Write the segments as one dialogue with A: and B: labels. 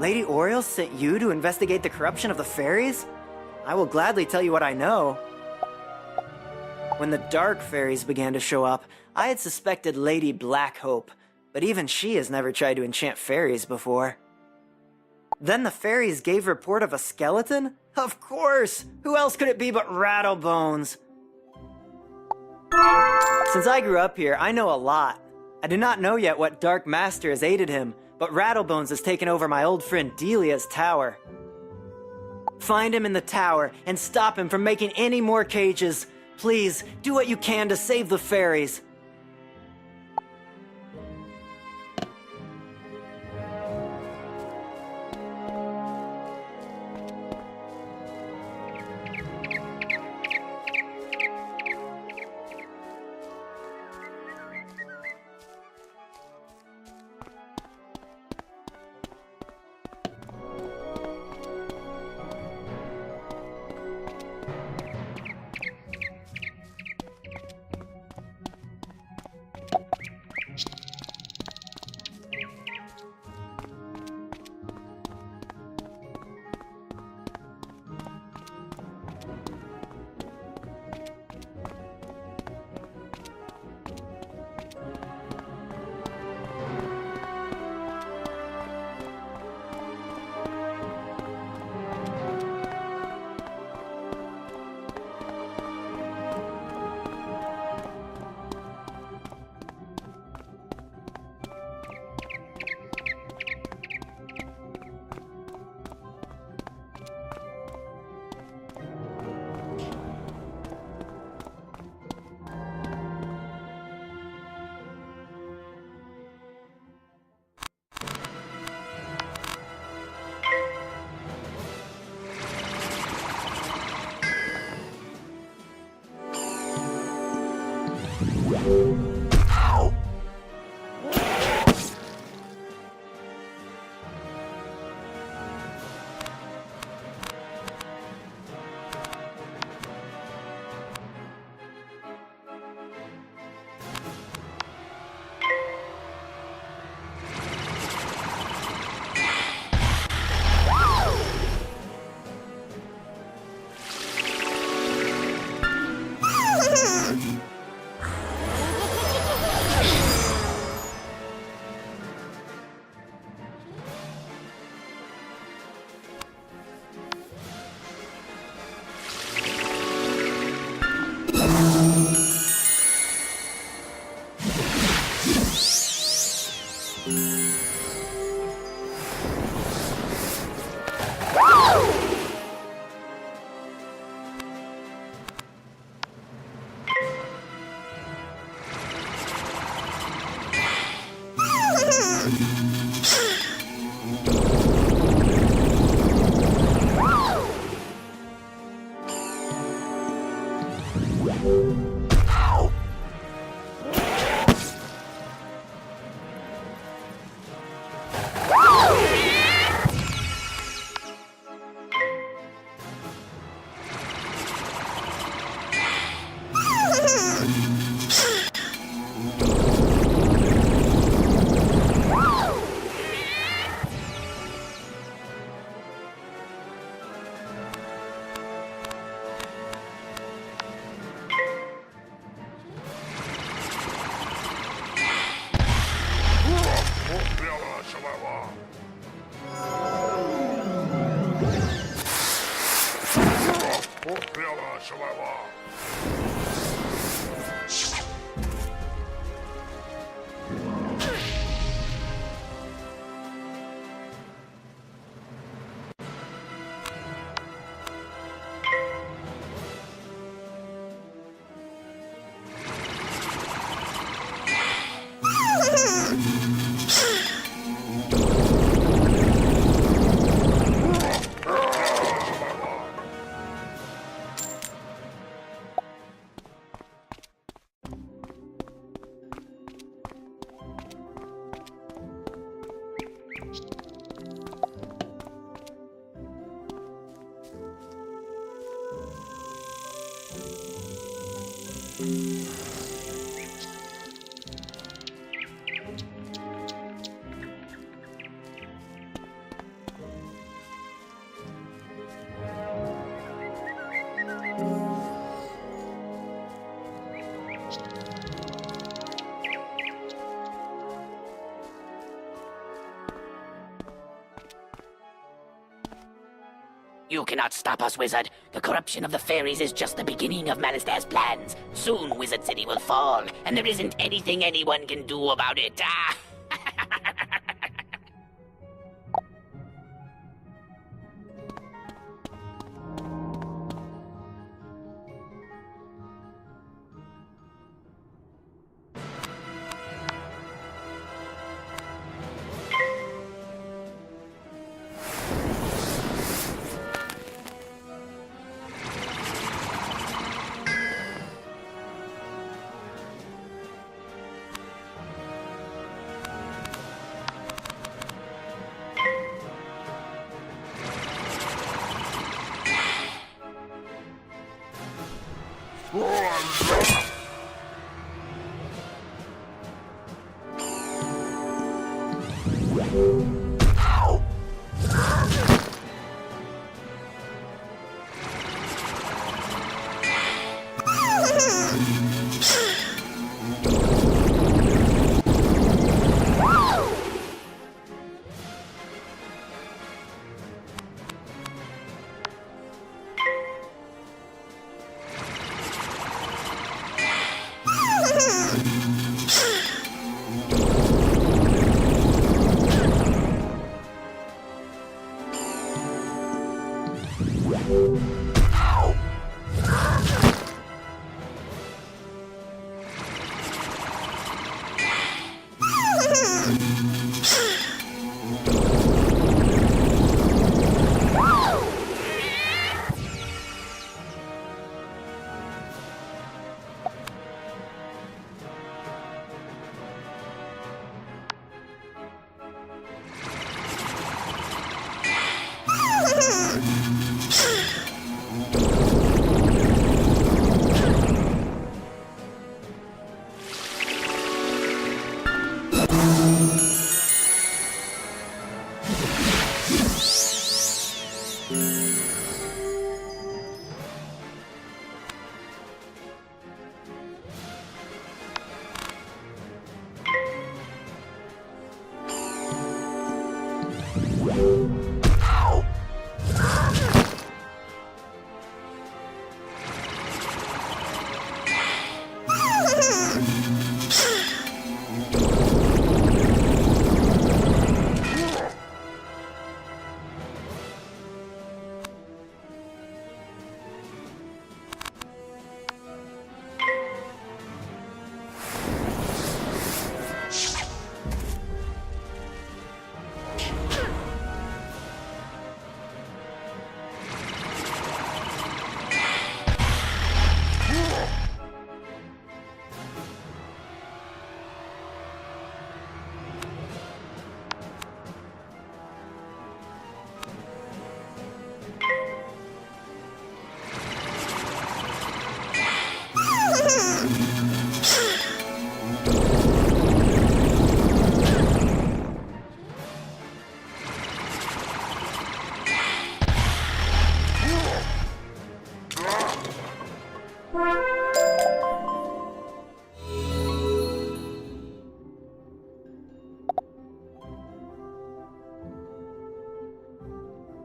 A: Lady Oriole sent you to investigate the corruption of the fairies? I will gladly tell you what I know. When the dark fairies began to show up, I had suspected Lady Blackhope, but even she has never tried to enchant fairies before. Then the fairies gave report of a skeleton? Of course! Who else could it be but rattlebones? Since I grew up here, I know a lot. I do not know yet what Dark Master has aided him, but rattlebones has taken over my old friend Delia's tower. Find him in the tower and stop him from making any more cages. Please, do what you can to save the fairies.
B: You cannot stop us, wizard. The corruption of the fairies is just the beginning of Malastair's plans. Soon Wizard City will fall, and there isn't anything anyone can do about it. Ah!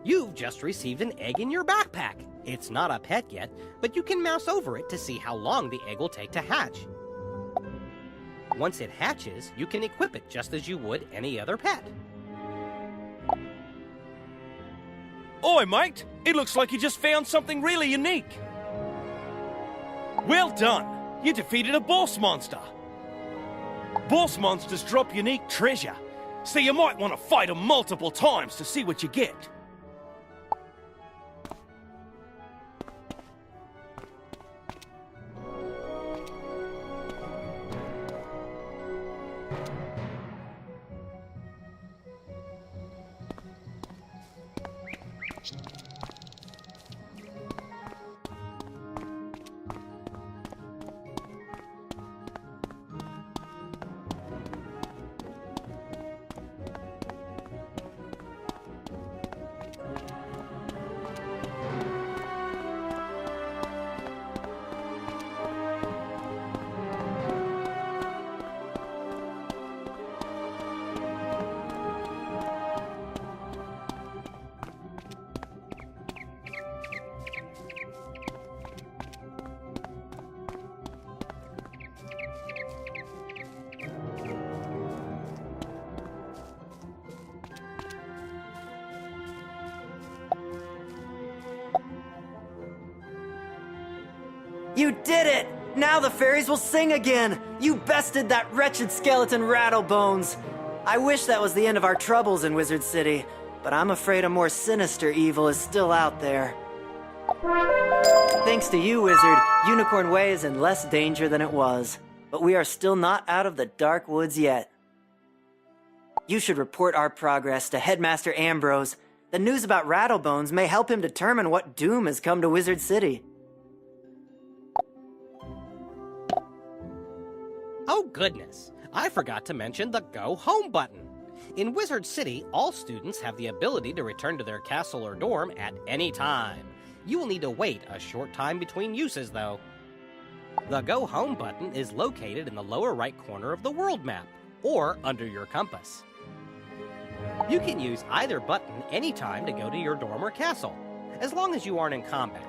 C: You've just received an egg in your backpack. It's not a pet yet, but you can mouse over it to see how long the egg will take to hatch. Once it hatches, you can equip it just as you would any other pet.
D: Oi, mate! It looks like you just found something really unique. Well done! You defeated a boss monster. Boss monsters drop unique treasure, so you might want to fight them multiple times to see what you get.
A: You did it! Now the fairies will sing again! You bested that wretched skeleton rattlebones! I wish that was the end of our troubles in Wizard City, but I'm afraid a more sinister evil is still out there. Thanks to you, Wizard, Unicorn Way is in less danger than it was. But we are still not out of the dark woods yet. You should report our progress to Headmaster Ambrose. The news about rattlebones may help him determine what doom has come to Wizard City.
C: Oh goodness, I forgot to mention the Go Home button. In Wizard City, all students have the ability to return to their castle or dorm at any time. You will need to wait a short time between uses, though. The Go Home button is located in the lower right corner of the world map, or under your compass. You can use either button anytime to go to your dorm or castle, as long as you aren't in combat.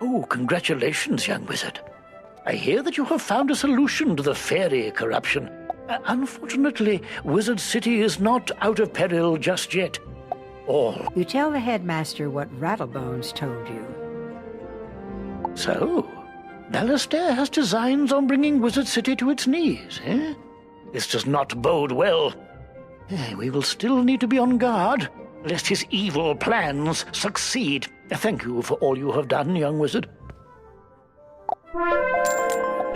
E: Oh, congratulations, young wizard. I hear that you have found a solution to the fairy corruption. Unfortunately, Wizard City is not out of peril just yet. All.
F: You tell the headmaster what rattlebones told you.
E: So, Ballistaire has designs on bringing Wizard City to its knees, eh? This does not bode well. We will still need to be on guard, lest his evil plans succeed. Thank you for all you have done, young wizard.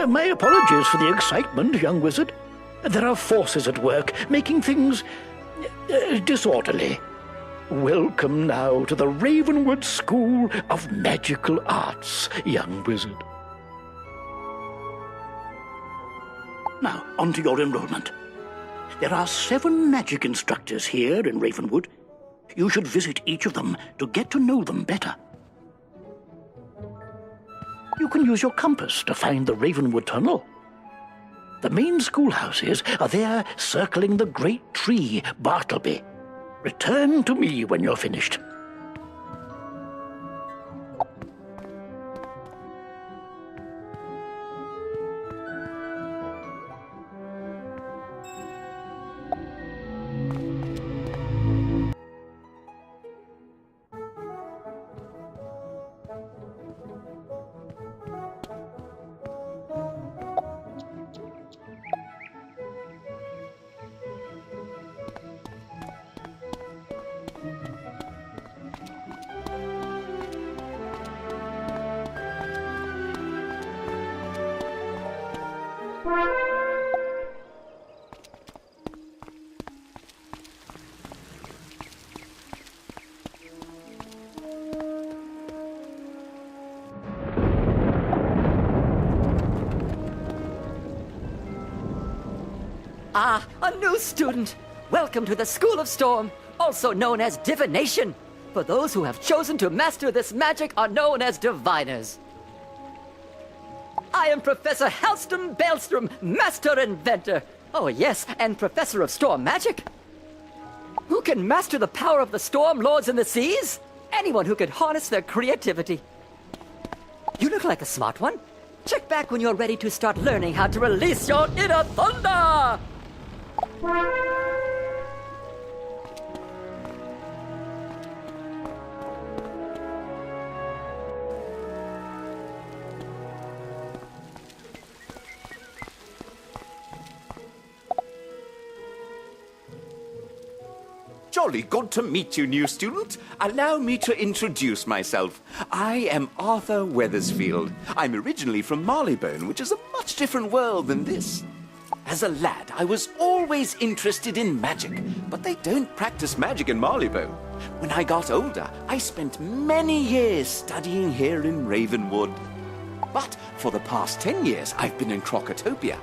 E: My apologies for the excitement, young wizard. There are forces at work, making things disorderly. Welcome now to the Ravenwood School of Magical Arts, young wizard. Now, on to your enrollment. There are 7 magic instructors here in Ravenwood. You should visit each of them to get to know them better. You can use your compass to find the Ravenwood Tunnel. The main schoolhouses are there circling the great tree, Bartleby. Return to me when you're finished.
G: Ah, a new student! Welcome to the School of Storm, also known as Divination. For those who have chosen to master this magic are known as Diviners. I am Professor Halston Baelstrom, Master Inventor. Oh yes, and Professor of Storm Magic. Who can master the power of the Storm Lords and the Seas? Anyone who can harness their creativity. You look like a smart one. Check back when you're ready to start learning how to release your inner thunder!
H: Jolly good to meet you, new student. Allow me to introduce myself. I am Arthur Weathersfield. I'm originally from Marleybone, which is a much different world than this. As a lad, I was always interested in magic, but they don't practice magic in Marleybone. When I got older, I spent many years studying here in Ravenwood. But for the past 10 years, I've been in Crocotopia.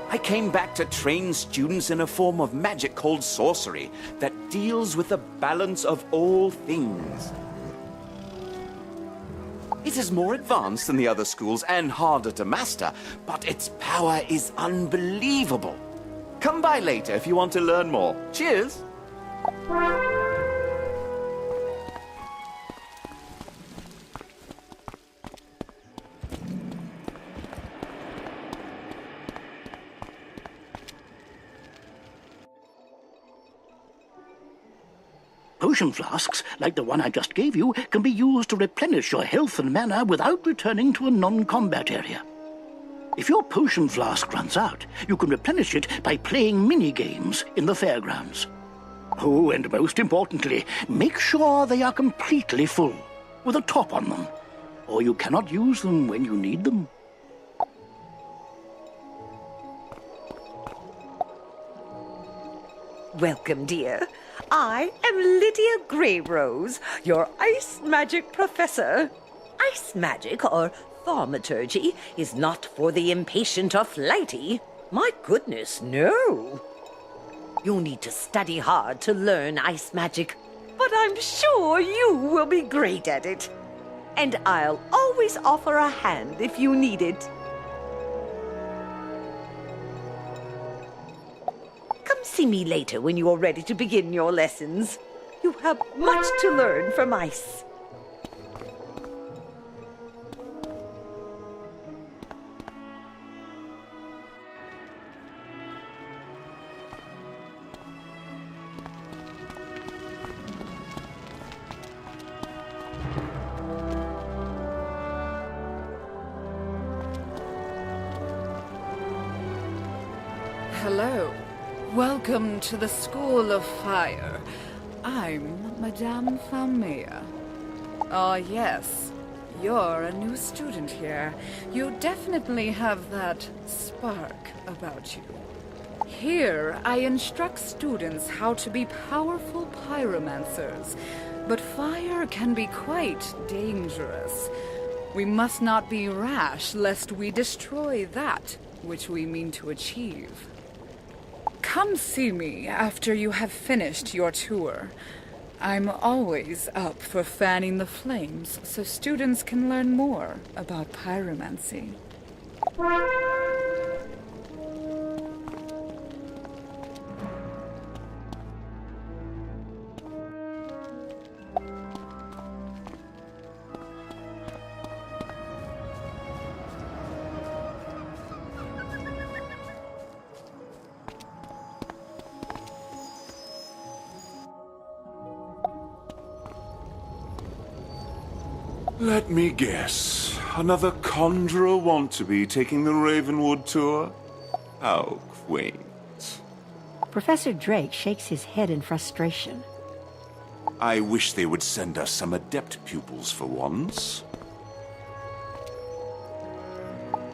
H: I came back to train students in a form of magic called sorcery that deals with the balance of all things. It is more advanced than the other schools and harder to master, but its power is unbelievable. Come by later if you want to learn more. Cheers!
E: Potion flasks, like the one I just gave you, can be used to replenish your health and mana without returning to a non-combat area. If your potion flask runs out, you can replenish it by playing mini-games in the fairgrounds. Oh, and most importantly, make sure they are completely full, with a top on them, or you cannot use them when you need them.
I: Welcome, dear. I am Lydia Greyrose, your ice magic professor. Ice magic, or thaumaturgy, is not for the impatient or flighty. My goodness, no. You'll need to study hard to learn ice magic, but I'm sure you will be great at it. And I'll always offer a hand if you need it. See me later when you are ready to begin your lessons. You have much to learn from ice.
J: Hello. Welcome to the School of Fire. I'm Madame Faumea. Ah, yes. You're a new student here. You definitely have that spark about you. Here, I instruct students how to be powerful pyromancers, but fire can be quite dangerous. We must not be rash, lest we destroy that which we mean to achieve. Come see me after you have finished your tour. I'm always up for fanning the flames so students can learn more about pyromancy.
K: Let me guess. Another conjurer want-to-be taking the Ravenwood tour? How quaint.
F: Professor Drake shakes his head in frustration.
K: I wish they would send us some adept pupils for once.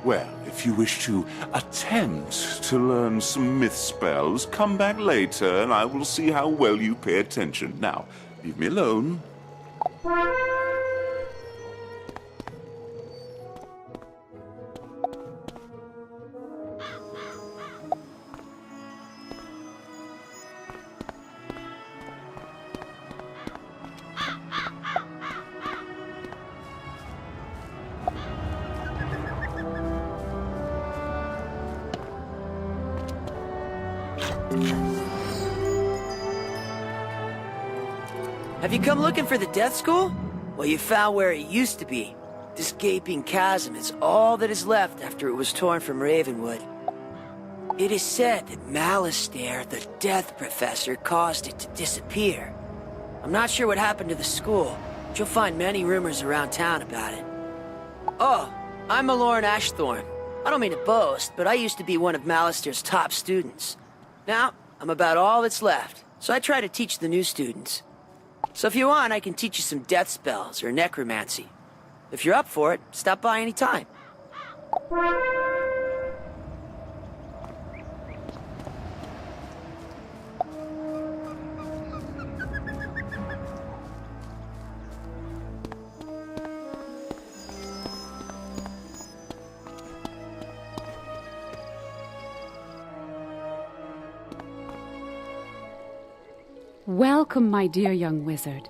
K: Well, if you wish to attempt to learn some myth spells, come back later and I will see how well you pay attention. Now, leave me alone.
A: Have you come looking for the Death School? Well, you found where it used to be. This gaping chasm is all that is left after it was torn from Ravenwood. It is said that Malistaire, the Death Professor, caused it to disappear. I'm not sure what happened to the school, but you'll find many rumors around town about it. Oh, I'm Maloran Ashthorn. I don't mean to boast, but I used to be one of Malistaire's top students. Now, I'm about all that's left, so I try to teach the new students. So if you want, I can teach you some death spells or necromancy. If you're up for it, stop by any time.
L: Welcome, my dear young wizard.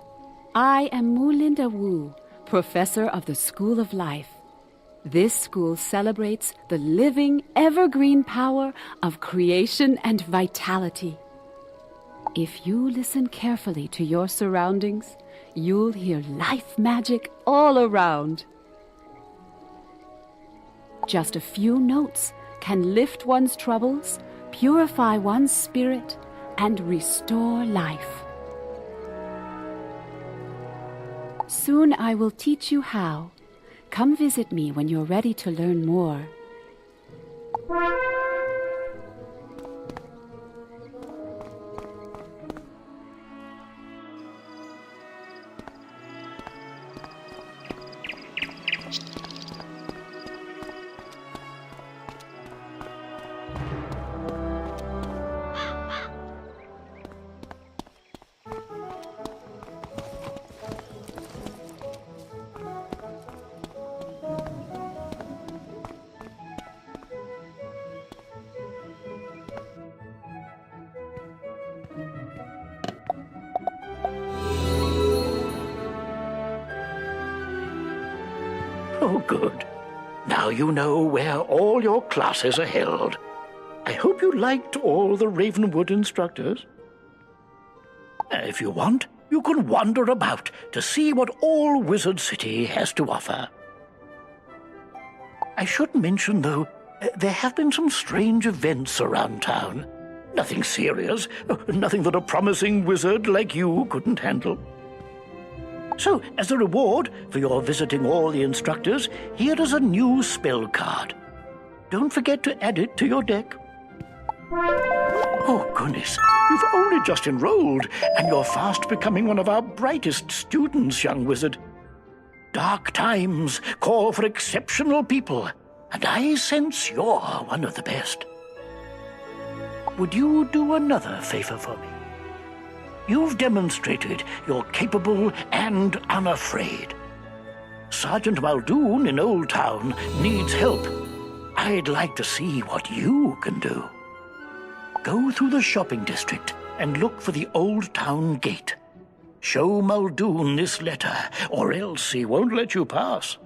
L: I am Mulinda Wu, professor of the School of Life. This school celebrates the living, evergreen power of creation and vitality. If you listen carefully to your surroundings, you'll hear life magic all around. Just a few notes can lift one's troubles, purify one's spirit, and restore life. Soon I will teach you how. Come visit me when you're ready to learn more.
E: Oh, good. Now you know where all your classes are held. I hope you liked all the Ravenwood instructors. If you want, you can wander about to see what all Wizard City has to offer. I should mention, though, there have been some strange events around town. Nothing serious, nothing that a promising wizard like you couldn't handle. So, as a reward for your visiting all the instructors, here is a new spell card. Don't forget to add it to your deck. Oh, goodness, you've only just enrolled, and you're fast becoming one of our brightest students, young wizard. Dark times call for exceptional people, and I sense you're one of the best. Would you do another favor for me? You've demonstrated you're capable and unafraid. Sergeant Muldoon in Old Town needs help. I'd like to see what you can do. Go through the shopping district and look for the Old Town gate. Show Muldoon this letter, or else he won't let you pass.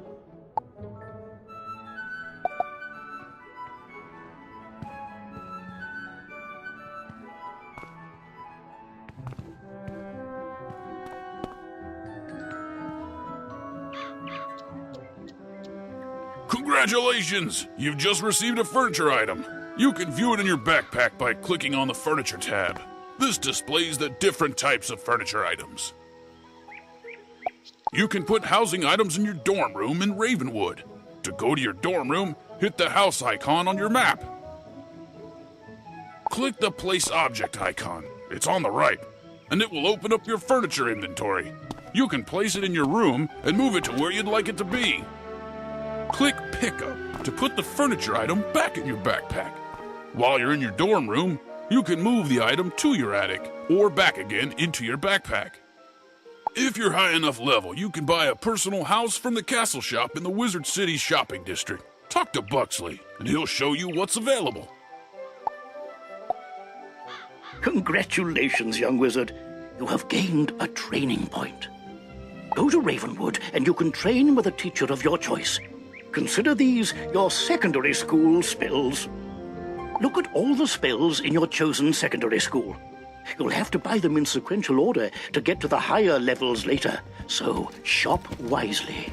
M: Congratulations! You've just received a furniture item. You can view it in your backpack by clicking on the Furniture tab. This displays the different types of furniture items. You can put housing items in your dorm room in Ravenwood. To go to your dorm room, hit the house icon on your map. Click the Place Object icon. It's on the right, and it will open up your furniture inventory. You can place it in your room and move it to where you'd like it to be. Click Pickup to put the furniture item back in your backpack. While you're in your dorm room, you can move the item to your attic or back again into your backpack. If you're high enough level, you can buy a personal house from the castle shop in the Wizard City shopping district. Talk to Buxley, and he'll show you what's available.
E: Congratulations, young wizard. You have gained a training point. Go to Ravenwood, and you can train with a teacher of your choice. Consider these your secondary school spells. Look at all the spells in your chosen secondary school. You'll have to buy them in sequential order to get to the higher levels later, so shop wisely.